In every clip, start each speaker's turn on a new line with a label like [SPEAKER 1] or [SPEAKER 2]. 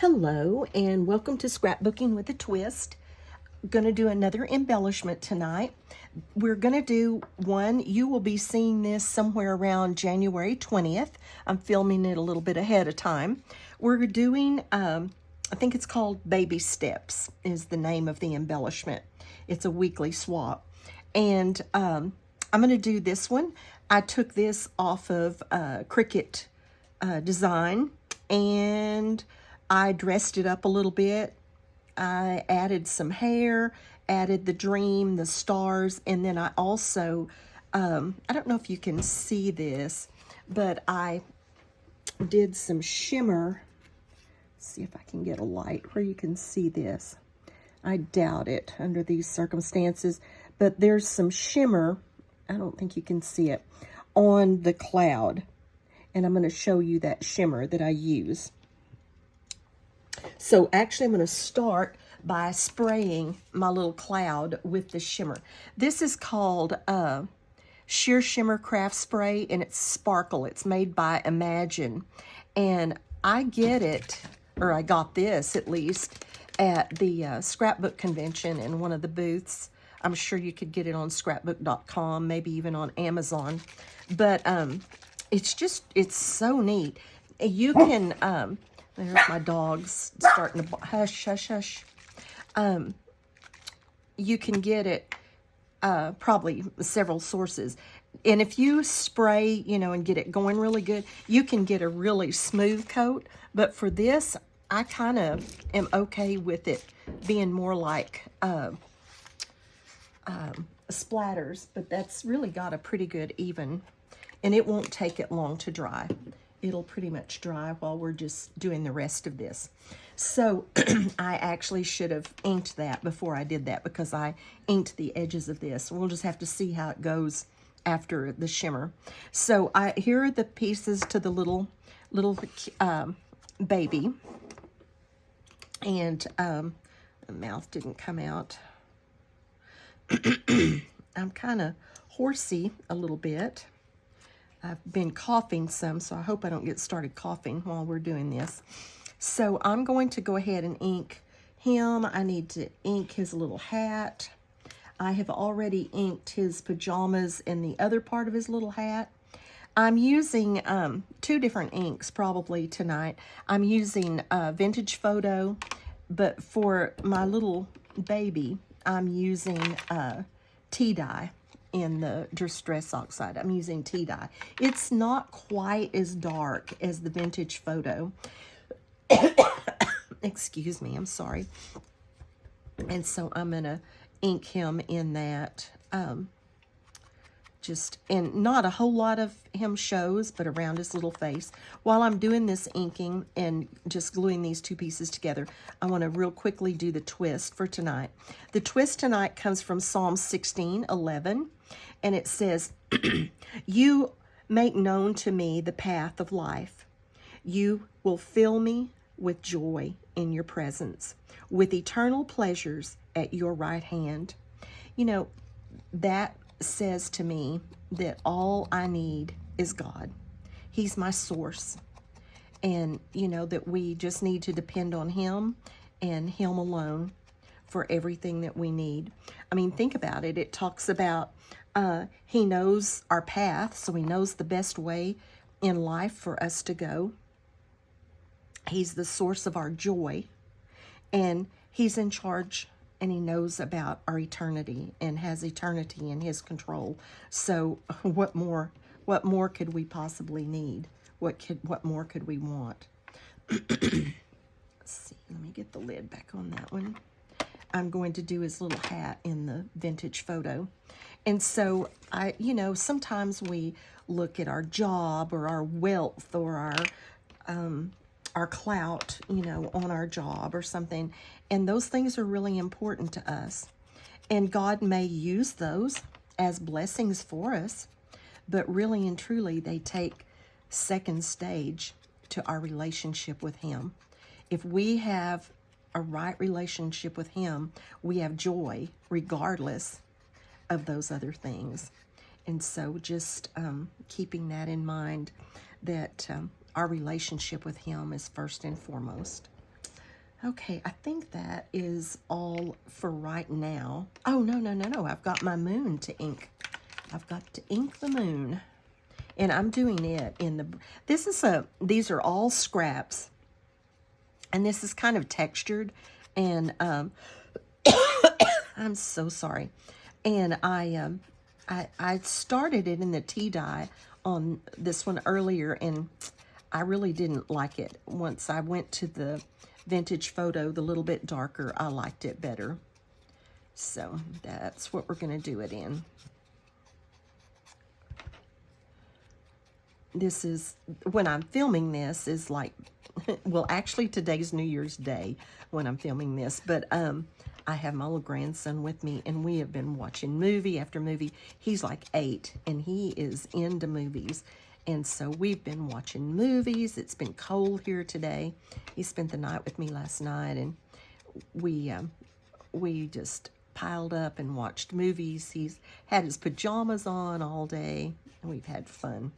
[SPEAKER 1] Hello and welcome to Scrapbooking with a Twist. Going to do another embellishment tonight. We're going to do one. You will be seeing this somewhere around January 20th. I'm filming it a little bit ahead of time. We're doing, I think it's called Baby Steps is the name of the embellishment. It's a weekly swap. And I'm going to do this one. I took this off of Cricut Design, and I dressed it up a little bit. I added some hair, added the dream, the stars, and then I also, I don't know if you can see this, but I did some shimmer. Let's see if I can get a light where you can see this. I doubt it under these circumstances, but there's some shimmer, I don't think you can see it, on the cloud. And I'm going to show you that shimmer that I use. So actually I'm going to start by spraying my little cloud with the shimmer. This is called Sheer Shimmer Craft Spray, and it's sparkle. It's made by Imagine. And I get it, or I got this at least, at the scrapbook convention in one of the booths. I'm sure you could get it on scrapbook.com, maybe even on Amazon. But it's so neat. You can... there's my dogs starting to hush, hush, hush. You can get it probably several sources. And if you spray, and get it going really good, you can get a really smooth coat. But for this, I kind of am okay with it being more like splatters. But that's really got a pretty good even, and it won't take it long to dry. It'll pretty much dry while we're just doing the rest of this. So I actually should have inked that before I did that, because I inked the edges of this. We'll just have to see how it goes after the shimmer. So here are the pieces to the little baby. And the mouth didn't come out. I'm kind of horsey a little bit. I've been coughing some, so I hope I don't get started coughing while we're doing this. So I'm going to go ahead and ink him. I need to ink his little hat. I have already inked his pajamas and the other part of his little hat. I'm using two different inks probably tonight. I'm using Vintage Photo, but for my little baby, I'm using tea dye. In the Distress Oxide, I'm using tea dye. It's not quite as dark as the Vintage Photo. Excuse me, I'm sorry. And so I'm gonna ink him in that. And not a whole lot of him shows, but around his little face. While I'm doing this inking and just gluing these two pieces together, I want to real quickly do the twist for tonight. The twist tonight comes from Psalm 16:11, and it says, "You make known to me the path of life. You will fill me with joy in your presence, with eternal pleasures at your right hand." That says to me that all I need is God. He's my source. And, that we just need to depend on Him and Him alone for everything that we need. I mean, think about it. It talks about He knows our path, so He knows the best way in life for us to go. He's the source of our joy, and He's in charge, and He knows about our eternity and has eternity in His control. So what more could we possibly need? What more could we want? Let's see, let me get the lid back on that one. I'm going to do his little hat in the Vintage Photo. And so sometimes we look at our job or our wealth or our clout, on our job or something. And those things are really important to us. And God may use those as blessings for us, but really and truly they take second stage to our relationship with Him. If we have a right relationship with Him, we have joy regardless of those other things. And so just keeping that in mind, that our relationship with Him is first and foremost. Okay, I think that is all for right now. Oh, no, no, no, no. I've got my moon to ink. I've got to ink the moon. And I'm doing it in the... These are all scraps. And this is kind of textured. And I'm so sorry. And I started it in the tea dye on this one earlier, and I really didn't like it. Once I went to the vintage photo, the little bit darker, I liked it better. So that's what we're going to do it in. This is, when I'm filming this, is like, well, actually today's New Year's Day when I'm filming this, but I have my little grandson with me, and we have been watching movie after movie. He's like 8, and he is into movies. And so we've been watching movies. It's been cold here today. He spent the night with me last night, and we just piled up and watched movies. He's had his pajamas on all day, and we've had fun.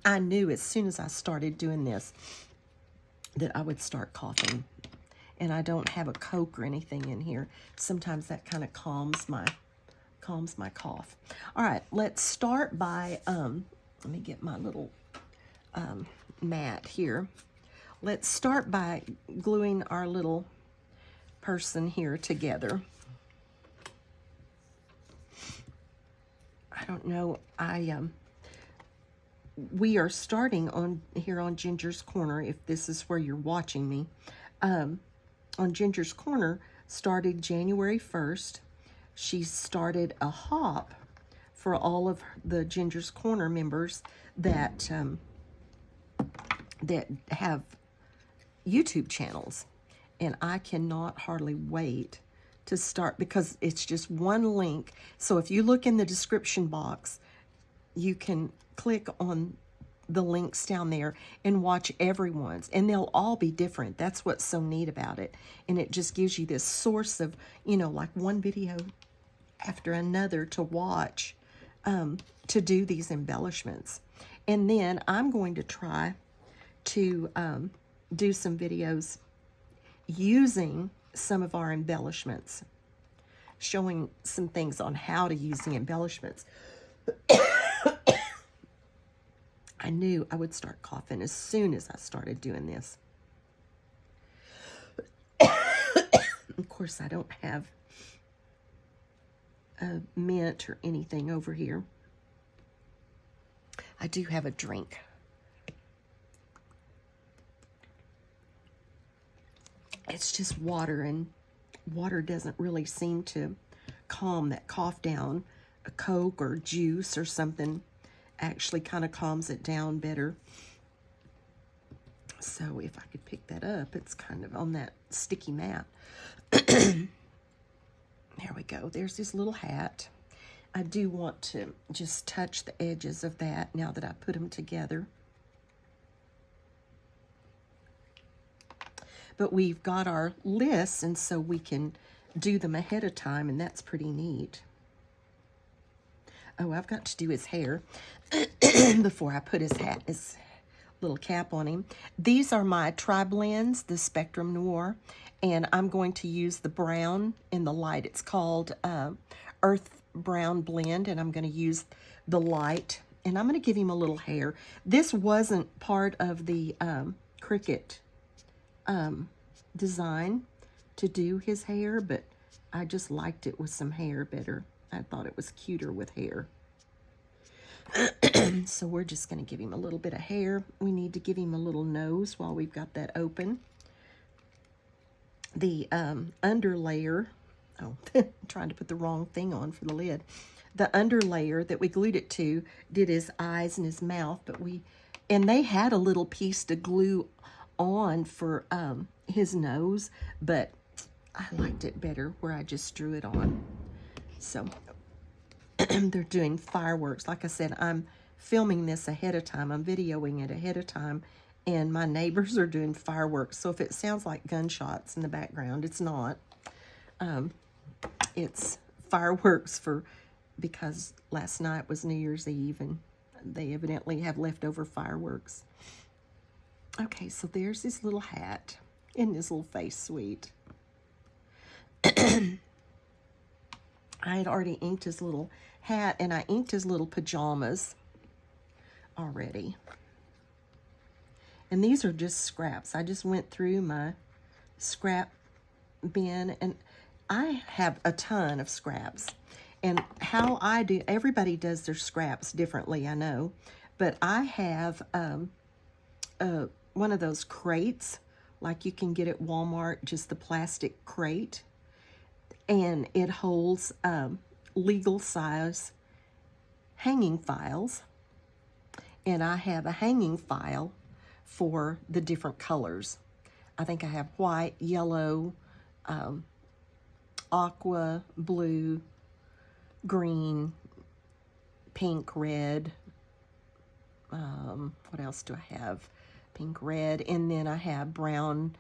[SPEAKER 1] I knew as soon as I started doing this that I would start coughing. And I don't have a Coke or anything in here. Sometimes that kind of calms my cough. All right, let's start by, let me get my little mat here. Let's start by gluing our little person here together. I don't know, we are starting on here on Ginger's Corner, if this is where you're watching me. On Ginger's Corner started January 1st. She started a hop for all of the Ginger's Corner members that that have YouTube channels. And I cannot hardly wait to start, because it's just one link. So if you look in the description box, you can click on the links down there and watch everyone's, and they'll all be different. That's what's so neat about it. And it just gives you this source of, you know, like one video after another to watch, to do these embellishments. And then I'm going to try to do some videos using some of our embellishments, showing some things on how to use the embellishments. I knew I would start coughing as soon as I started doing this. Of course, I don't have a mint or anything over here. I do have a drink. It's just water, and water doesn't really seem to calm that cough down. A Coke or juice or something actually kind of calms it down better. So if I could pick that up, it's kind of on that sticky mat. There we go. There's this little hat. I do want to just touch the edges of that now that I put them together. But we've got our lists, and so we can do them ahead of time, and that's pretty neat. Oh, I've got to do his hair before I put his little cap on him. These are my tri-blends, the Spectrum Noir, and I'm going to use the brown in the light. It's called Earth Brown Blend, and I'm going to use the light, and I'm going to give him a little hair. This wasn't part of the Cricut design to do his hair, but I just liked it with some hair better. I thought it was cuter with hair. So we're just going to give him a little bit of hair. We need to give him a little nose while we've got that open. The under layer, oh, trying to put the wrong thing on for the lid. The under layer that we glued it to did his eyes and his mouth, but and they had a little piece to glue on for his nose, but I liked it better where I just drew it on. So they're doing fireworks. Like I said, I'm filming this ahead of time. I'm videoing it ahead of time, and my neighbors are doing fireworks. So if it sounds like gunshots in the background, it's not. It's fireworks because last night was New Year's Eve, and they evidently have leftover fireworks. Okay, so there's this little hat and this little face sweet. I had already inked his little hat, and I inked his little pajamas already. And these are just scraps. I just went through my scrap bin, and I have a ton of scraps. And how I do, everybody does their scraps differently, I know. But I have one of those crates, like you can get at Walmart, just the plastic crate. And it holds legal size hanging files. And I have a hanging file for the different colors. I think I have white, yellow, aqua, blue, green, pink, red. What else do I have? Pink, red, and then I have brown.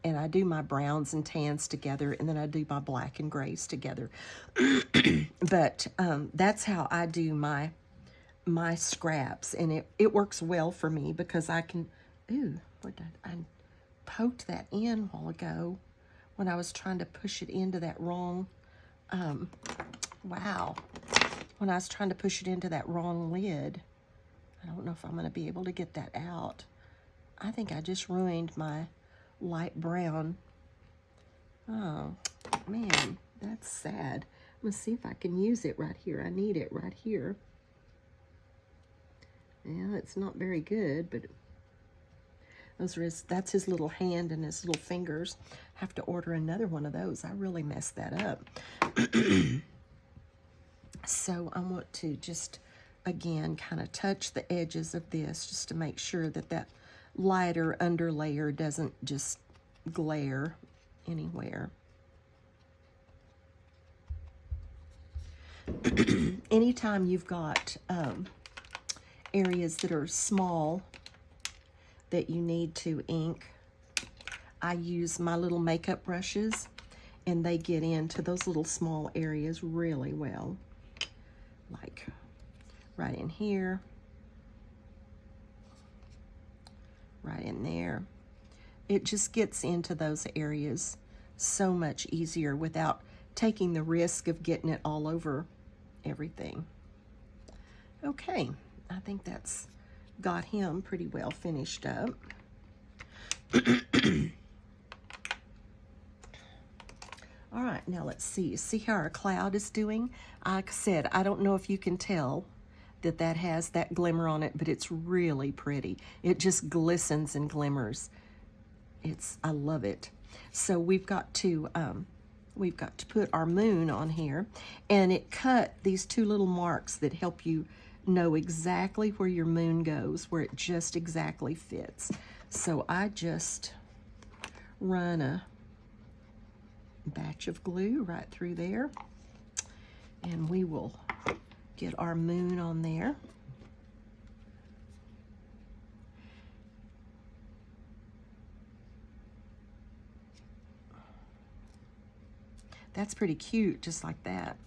[SPEAKER 1] And I do my browns and tans together, and then I do my black and grays together. But that's how I do my scraps, and it works well for me because I can. Ooh, what did I poked that in a while ago when I was trying to push it into that wrong. Wow, when I was trying to push it into that wrong lid. I don't know if I'm going to be able to get that out. I think I just ruined my light brown. Oh, man, that's sad. Let's see if I can use it right here. I need it right here. Yeah, it's not very good, but that's his little hand and his little fingers. I have to order another one of those. I really messed that up. So I want to just, again, kind of touch the edges of this just to make sure that that lighter underlayer doesn't just glare anywhere. Anytime you've got areas that are small that you need to ink, I use my little makeup brushes, and they get into those little small areas really well. Like right in here, right in there. It just gets into those areas so much easier without taking the risk of getting it all over everything. Okay, I think that's got him pretty well finished up. All right, now let's see. See how our cloud is doing? Like I said, I don't know if you can tell that has that glimmer on it, but it's really pretty. It just glistens and glimmers. I love it. So we've got to put our moon on here, and it cut these two little marks that help you know exactly where your moon goes, where it just exactly fits. So I just run a batch of glue right through there, and we will get our moon on there. That's pretty cute, just like that.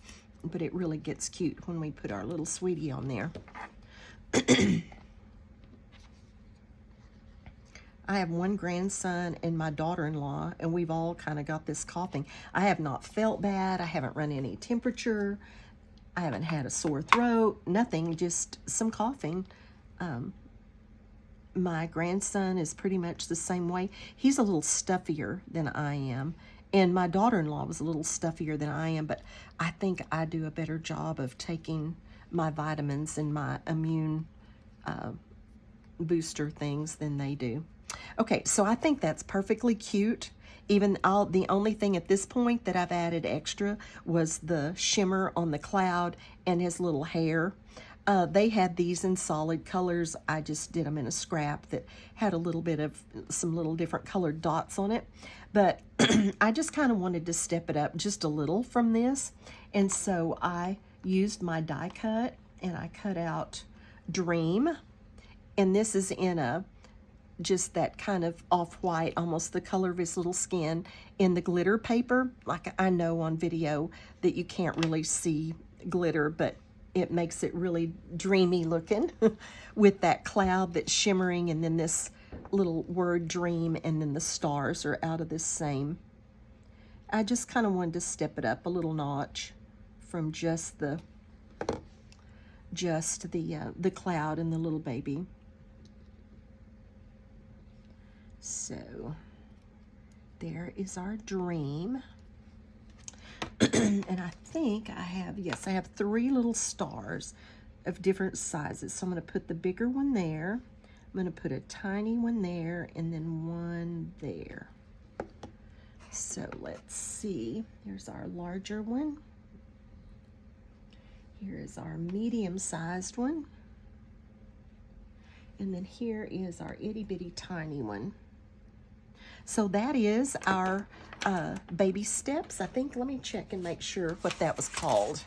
[SPEAKER 1] But it really gets cute when we put our little sweetie on there. I have one grandson and my daughter-in-law, and we've all kind of got this coughing. I have not felt bad. I haven't run any temperature. I haven't had a sore throat, nothing, just some coughing. My grandson is pretty much the same way. He's a little stuffier than I am, and my daughter-in-law was a little stuffier than I am, but I think I do a better job of taking my vitamins and my immune booster things than they do. Okay, so I think that's perfectly cute. Even the only thing at this point that I've added extra was the shimmer on the cloud and his little hair. They had these in solid colors. I just did them in a scrap that had a little bit of some little different colored dots on it. But I just kind of wanted to step it up just a little from this. And so I used my die cut, and I cut out Dream. And this is in just that kind of off-white, almost the color of his little skin, in the glitter paper. Like, I know on video that you can't really see glitter, but it makes it really dreamy looking with that cloud that's shimmering, and then this little word dream, and then the stars are out of this same. I just kind of wanted to step it up a little notch from just the cloud and the little baby. So there is our dream. And I think I have, yes, I have 3 little stars of different sizes. So I'm going to put the bigger one there. I'm going to put a tiny one there, and then one there. So let's see. Here's our larger one. Here is our medium-sized one. And then here is our itty-bitty tiny one. So that is our baby steps. I think, let me check and make sure what that was called.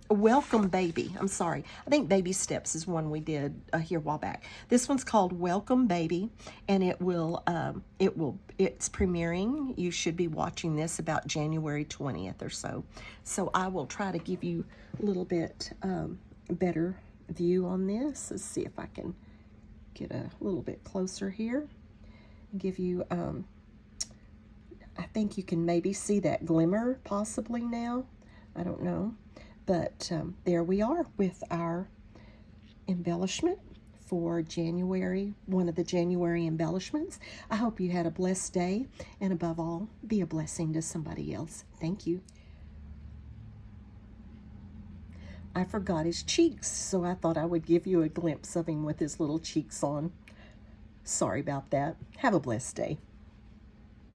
[SPEAKER 1] Welcome Baby. I'm sorry. I think Baby Steps is one we did here a while back. This one's called Welcome Baby, and it's premiering. You should be watching this about January 20th or so. So I will try to give you a little bit better view on this. Let's see if I can get a little bit closer here. Give you, I think you can maybe see that glimmer possibly now. I don't know. But there we are with our embellishment for January, one of the January embellishments. I hope you had a blessed day, and above all, be a blessing to somebody else. Thank you. I forgot his cheeks, so I thought I would give you a glimpse of him with his little cheeks on. Sorry about that. Have a blessed day.